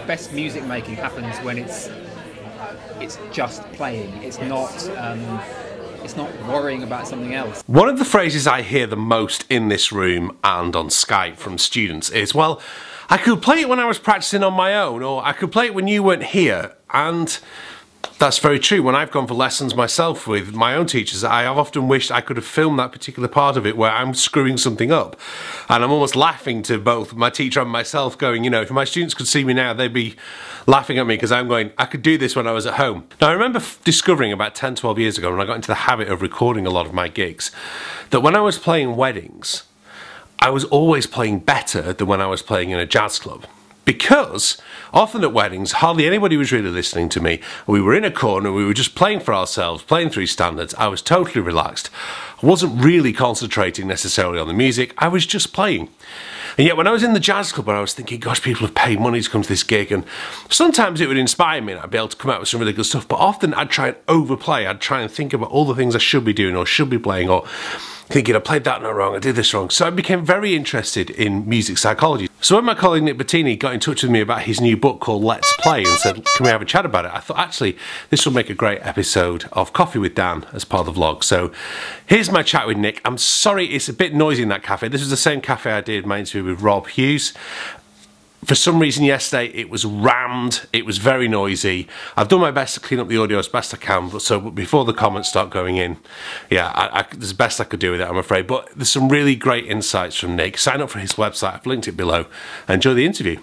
best music making happens when it's just playing. It's not worrying about something else. One of the phrases I hear the most in this room and on Skype from students is, well, I could play it when I was practicing on my own, or I could play it when you weren't here. And that's very true. When I've gone for lessons myself with my own teachers, I have often wished I could have filmed that particular part of it where I'm screwing something up. And I'm almost laughing to both my teacher and myself, going, you know, if my students could see me now, they'd be laughing at me because I'm going, I could do this when I was at home. Now, I remember discovering about 10, 12 years ago when I got into the habit of recording a lot of my gigs, that when I was playing weddings, I was always playing better than when I was playing in a jazz club. Because often at weddings, hardly anybody was really listening to me. We were in a corner, we were just playing for ourselves, playing through standards. I was totally relaxed. I wasn't really concentrating necessarily on the music, I was just playing. And yet when I was in the jazz club, I was thinking, gosh, people have paid money to come to this gig, and sometimes it would inspire me and I'd be able to come out with some really good stuff, but often I'd try and overplay. I'd try and think about all the things I should be doing or should be playing, or thinking I played that note wrong, I did this wrong. So I became very interested in music psychology. So when my colleague Nick Bottini got in touch with me about his new book called Let's Play and said, can we have a chat about it? I thought, actually, this will make a great episode of Coffee with Dan as part of the vlog. So here's my chat with Nick. I'm sorry it's a bit noisy in that cafe. This was the same cafe I did my interview with Rob Hughes. For some reason yesterday it was rammed, it was very noisy. I've done my best to clean up the audio as best I can, but before the comments start going in, yeah, it's the best I could do with it, I'm afraid. But there's some really great insights from Nick. Sign up for his website, I've linked it below. Enjoy the interview.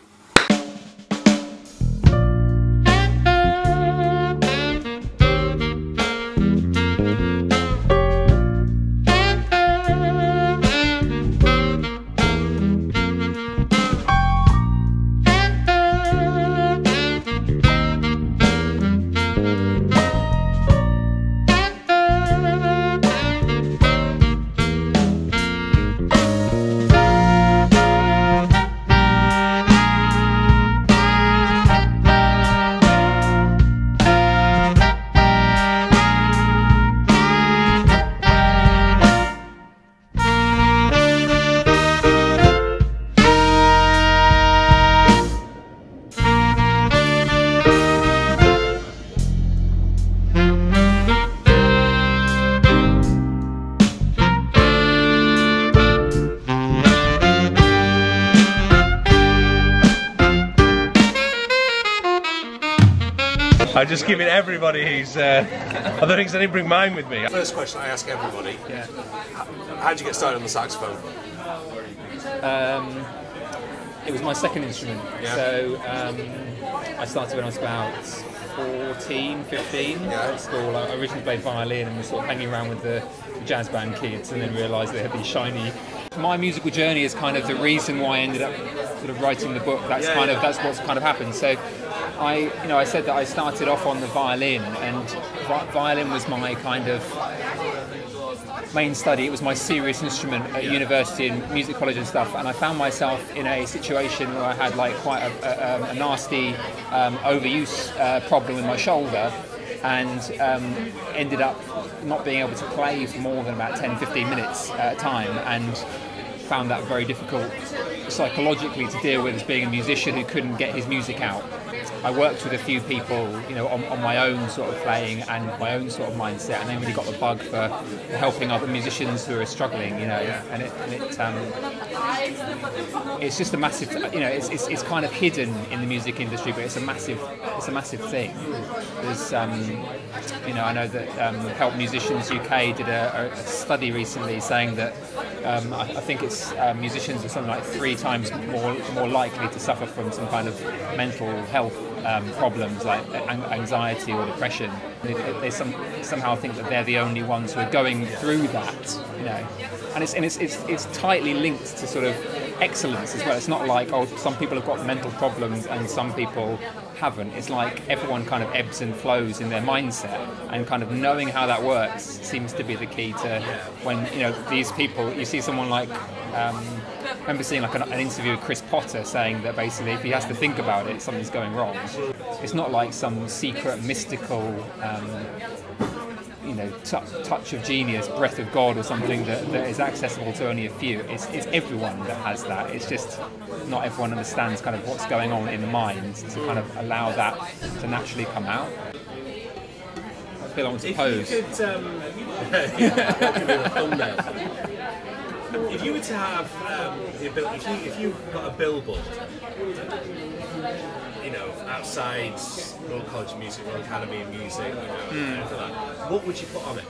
I'm just giving everybody who's other things. I didn't bring mine with me. First question I ask everybody. Yeah. How did you get started on the saxophone? It was my second instrument. Yeah. So I started when I was about 14, 15 at school. I originally played violin and was sort of hanging around with the jazz band kids, and then realised they had these shiny. My musical journey is kind of the reason why I ended up sort of writing the book. That's that's what's kind of happened. So I said that I started off on the violin, and violin was my kind of main study. It was my serious instrument at university and music college and stuff, and I found myself in a situation where I had like quite a nasty overuse problem with my shoulder, and ended up not being able to play for more than about 10-15 minutes at a time, and found that very difficult psychologically to deal with as being a musician who couldn't get his music out. I worked with a few people, you know, on my own sort of playing and my own sort of mindset, and then really got the bug for helping other musicians who are struggling, you know. And it's just a massive, you know, it's kind of hidden in the music industry, but it's a massive thing. There's, you know, I know that Help Musicians UK did a study recently saying that I think it's musicians are something like 3 times more likely to suffer from some kind of mental health problems like anxiety or depression. They somehow think that they're the only ones who are going through that, you know. And it's tightly linked to sort of excellence as well. It's not like, oh, some people have got mental problems and some people haven't. It's like everyone kind of ebbs and flows in their mindset, and kind of knowing how that works seems to be the key to when, you know, these people, you see someone like I remember seeing like an interview with Chris Potter saying that basically if he has to think about it, something's going wrong. It's not like some secret mystical you know, touch of genius, breath of God, or something that is accessible to only a few. It's everyone that has that. It's just not everyone understands kind of what's going on in the mind to kind of allow that to naturally come out. I feel I want to pose. If you were to have the ability, if you got a billboard, you know, outside Royal College of Music, Royal Academy of Music, you know, anything like that, what would you put on it?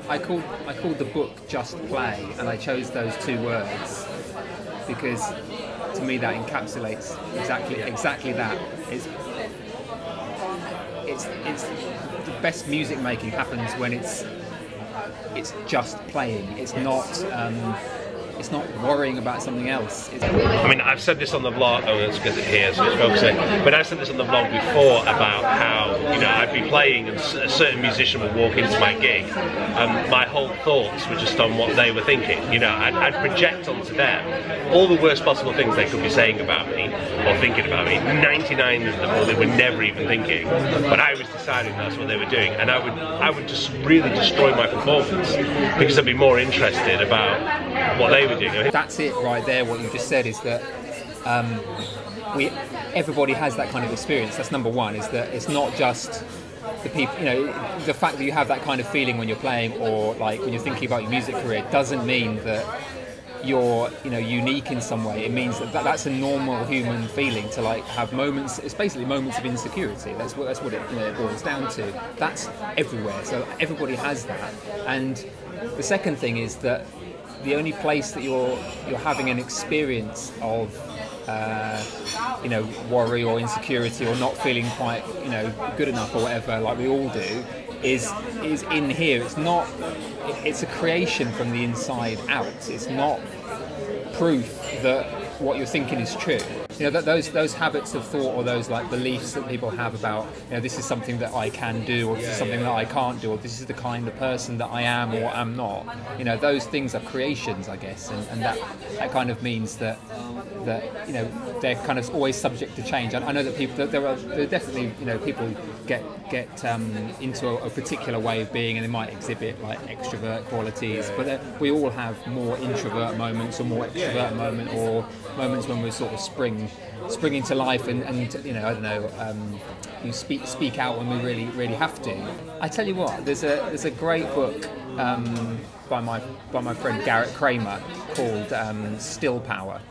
I called the book Just Play, and I chose those two words because to me that encapsulates exactly that. It's the best music making happens when it's just playing. It's not worrying about something else. I mean, I've said this on the vlog. Oh, let's get it here, so it's focusing. But I've said this on the vlog before about how, you know, I'd be playing and a certain musician would walk into my gig, and my whole thoughts were just on what they were thinking. You know, I'd project onto them all the worst possible things they could be saying about me or thinking about me. 99 of them, they were never even thinking, but I was deciding that's what they were doing, and I would just really destroy my performance because I'd be more interested about what they were doing. That's it right there. What you just said is that everybody has that kind of experience. That's number one. Is that it's not just the people. You know, the fact that you have that kind of feeling when you're playing or like when you're thinking about your music career doesn't mean that you're, you know, unique in some way. It means that that's a normal human feeling to like have moments. It's basically moments of insecurity. That's what it, you know, it boils down to. That's everywhere. So everybody has that. And the second thing is that the only place that you're having an experience of you know, worry or insecurity or not feeling quite, you know, good enough or whatever, like we all do, is in here. It's not. It's a creation from the inside out. It's not proof that what you're thinking is true. You know, that those habits of thought or those like beliefs that people have about, you know, this is something that I can do or this is something that I can't do or this is the kind of person that I am or am not. You know, those things are creations, I guess, and that kind of means that you know, they're kind of always subject to change. I know that people there are definitely, you know, people get into a particular way of being and they might exhibit like extrovert qualities, but we all have more introvert moments or more extrovert moment or moments when we sort of spring into life and you know, I don't know, you speak out when we really have to. I tell you what, there's a great book by my friend Garrett Kramer called Still Power,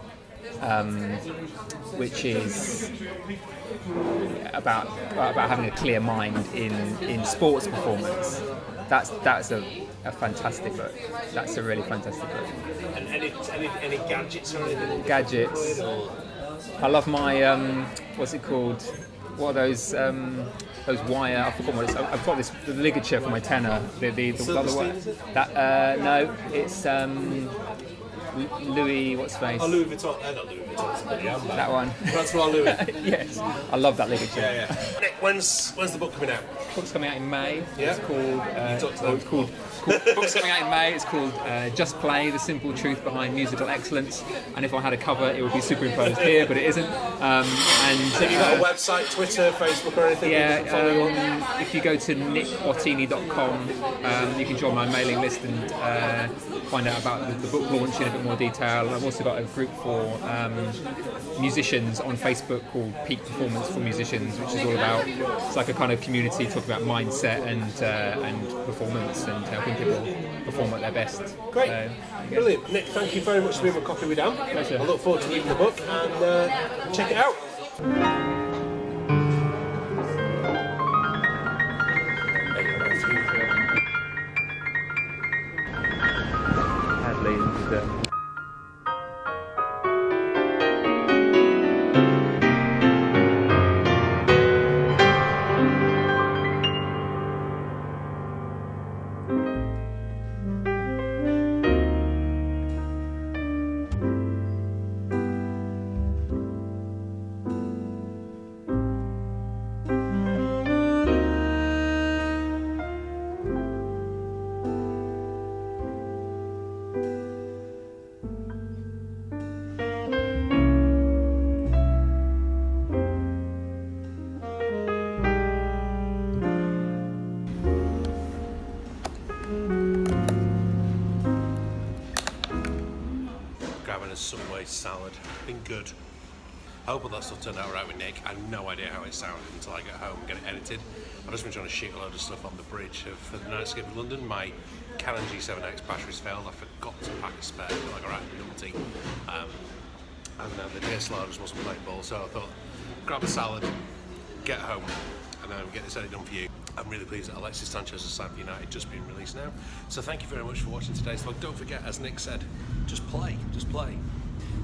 which is about having a clear mind in sports performance. That's a fantastic book. That's a really fantastic book. And any gadgets or anything? Gadgets. I love my what's it called? What are those wire? I forgot what it's. I've got the ligature for my tenor. The other one. That no, it's Louis. What's face? Oh, Louis Vuitton. Not Louis Vuitton. That one. Francois Louis. Yes, I love that ligature. Yeah. Nick, when's the book coming out? The book's coming out in May. Yeah. It's called. Book's coming out in May. It's called Just Play: The Simple Truth Behind Musical Excellence. And if I had a cover, it would be superimposed here, but it isn't. And so you got a website, Twitter, Facebook, or anything? Yeah. If you go to nickbottini.com, you can join my mailing list and find out about the book launch in a bit more detail. I've also got a group for musicians on Facebook called Peak Performance for Musicians, which is all about, it's like a kind of community talking about mindset and performance and helping people perform at their best. Great. Brilliant. Nick, thank you very much for being my coffee with Dan. Pleasure. I look forward to reading the book and check it out. nice salad. Been good. I hope all that stuff turned out right with Nick. I have no idea how it sounded until I get home and get it edited. I've just been trying to shoot a load of stuff on the bridge for the nightscape in London. My Canon G7X batteries failed. I forgot to pack a spare. I feel like a right numpty. And then the DSLR just wasn't playing ball, so I thought, grab a salad, get home, and then get this edit done for you. I'm really pleased that Alexis Sanchez's Sign for United just been released now. So thank you very much for watching today's vlog. Don't forget, as Nick said, just play, just play.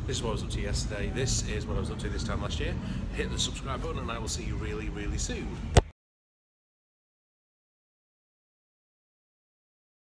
This is what I was up to yesterday. This is what I was up to this time last year. Hit the subscribe button and I will see you really, really soon.